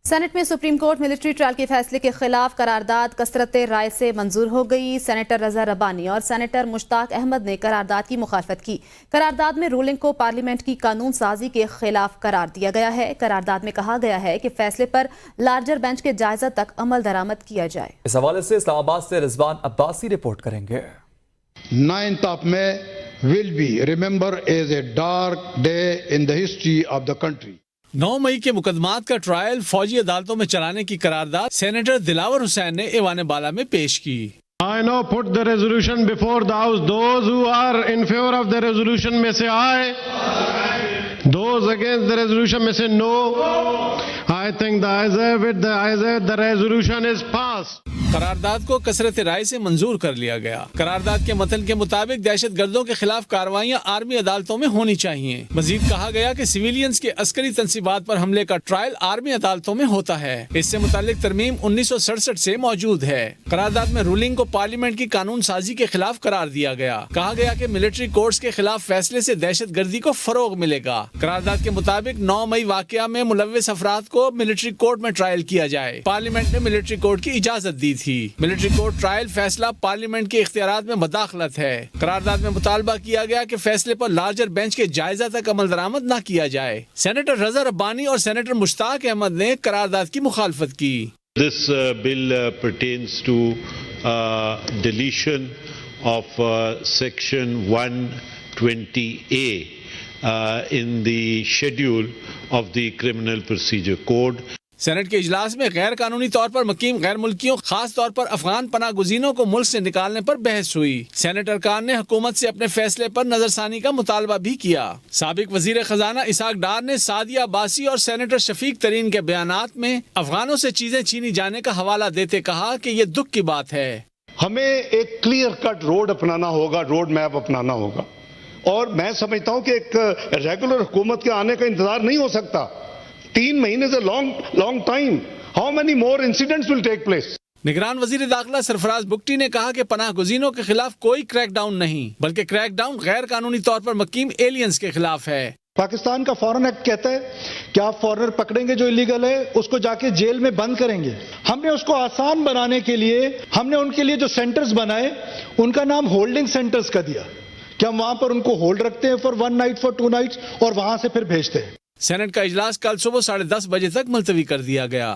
Saint میں supreme court military trial کے فیصلے کے خلاف قرارداد کثرت رائے سے منظور ہو گئی۔ سینیٹر رضا ربانی اور سینیٹر مشتاق احمد نے قرارداد کی مخالفت کی۔ قرارداد میں رولنگ کو پارلیمنٹ کی قانون سازی کے خلاف قرار دیا گیا ہے۔ قرارداد میں کہا گیا ہے کہ فیصلے پر لارجر بینچ کے جائزہ تک عمل درآمد کیا جائے۔ اس حوالے سے اسلام آباد سے رضوان عباسی رپورٹ کریں گے۔ 9th of May will be remembered as a dark day in the history of the country۔ 9 مئی کے مقدمات کا ٹرائل فوجی عدالتوں میں چلانے کی قرارداد سینیٹر دلاور حسین نے ایوان بالا میں پیش کی۔ I now put the resolution before the House. Those who are in favor of the resolution may say aye. Those against the resolution may say no. I think the ayes have it. The resolution is passed. قرارداد کو کثرت رائے سے منظور کر لیا گیا۔ قرارداد کے متن کے مطابق دہشت گردوں کے خلاف کارروائیاں آرمی عدالتوں میں ہونی چاہیے۔ مزید کہا گیا کہ سویلینز کے عسکری تنصیبات پر حملے کا ٹرائل آرمی عدالتوں میں ہوتا ہے۔ اس سے متعلق ترمیم 1967 سے موجود ہے۔ قرارداد میں رولنگ کو پارلیمنٹ کی قانون سازی کے خلاف قرار دیا گیا۔ کہا گیا کہ ملٹری کورٹس کے خلاف فیصلے سے دہشت گردی کو فروغ ملے گا۔ قرارداد کے مطابق 9 مئی واقعہ میں ملوث افراد کو ملٹری کورٹ میں ٹرائل کیا جائے۔ پارلیمنٹ نے ملٹری کورٹ کی اجازت دی تھی۔ ملٹری کورٹ ٹرائل فیصلہ پارلیمنٹ کے اختیارات میں مداخلت ہے۔ قرارداد میں مطالبہ کیا گیا کہ فیصلے پر لارجر بینچ کے جائزہ تک عمل درآمد نہ کیا جائے۔ سینیٹر رضا ربانی اور سینیٹر مشتاق احمد نے قرارداد کی مخالفت کی۔ This bill pertains to deletion of section 120A in the schedule of the Criminal Procedure Code. Senate کے اجلاس میں غیر قانونی طور پر مقیم غیر ملکیوں خاص طور پر افغان پناہ گزینوں کو ملک سے نکالنے پر بحث ہوئی۔ سینیٹر کان نے حکومت سے اپنے فیصلے پر نظر ثانی کا مطالبہ بھی کیا۔ سابق وزیر خزانہ اسحاق ڈار نے سعدیہ عباسی اور سینیٹر شفیق ترین کے بیانات میں افغانوں سے چیزیں چھینی جانے کا حوالہ دیتے کہا کہ یہ دکھ کی بات ہے۔ ہمیں ایک کلیئر کٹ روڈ اپنانا ہوگا، روڈ میپ اپنانا ہوگا، اور میں سمجھتا ہوں کہ ایک ریگولر حکومت کے آنے کا انتظار نہیں ہو سکتا۔ 3 مہینے سے long time. How many more incidents will take place? نگران وزیر داخلہ سرفراز بگٹی نے کہا کہ پناہ گزینوں کے خلاف کوئی کریک ڈاؤن نہیں بلکہ کریک ڈاؤن غیر قانونی طور پر مقیم ایلینز کے خلاف ہے۔ پاکستان کا فارن ایکٹ کہتا ہے کہ آپ فارنر پکڑیں گے جو الیگل ہے اس کو جا کے جیل میں بند کریں گے۔ ہم نے اس کو آسان بنانے کے لیے ہم نے ان کے لیے جو سینٹرز بنائے ان کا نام ہولڈنگ سینٹرز کا دیا کہ ہم وہاں پر ان کو ہولڈ رکھتے ہیں فار 1 نائٹ فار 2 نائٹس اور وہاں سے پھر بھیجتے ہیں۔ سینٹ کا اجلاس کل صبح 10:30 بجے تک ملتوی کر دیا گیا۔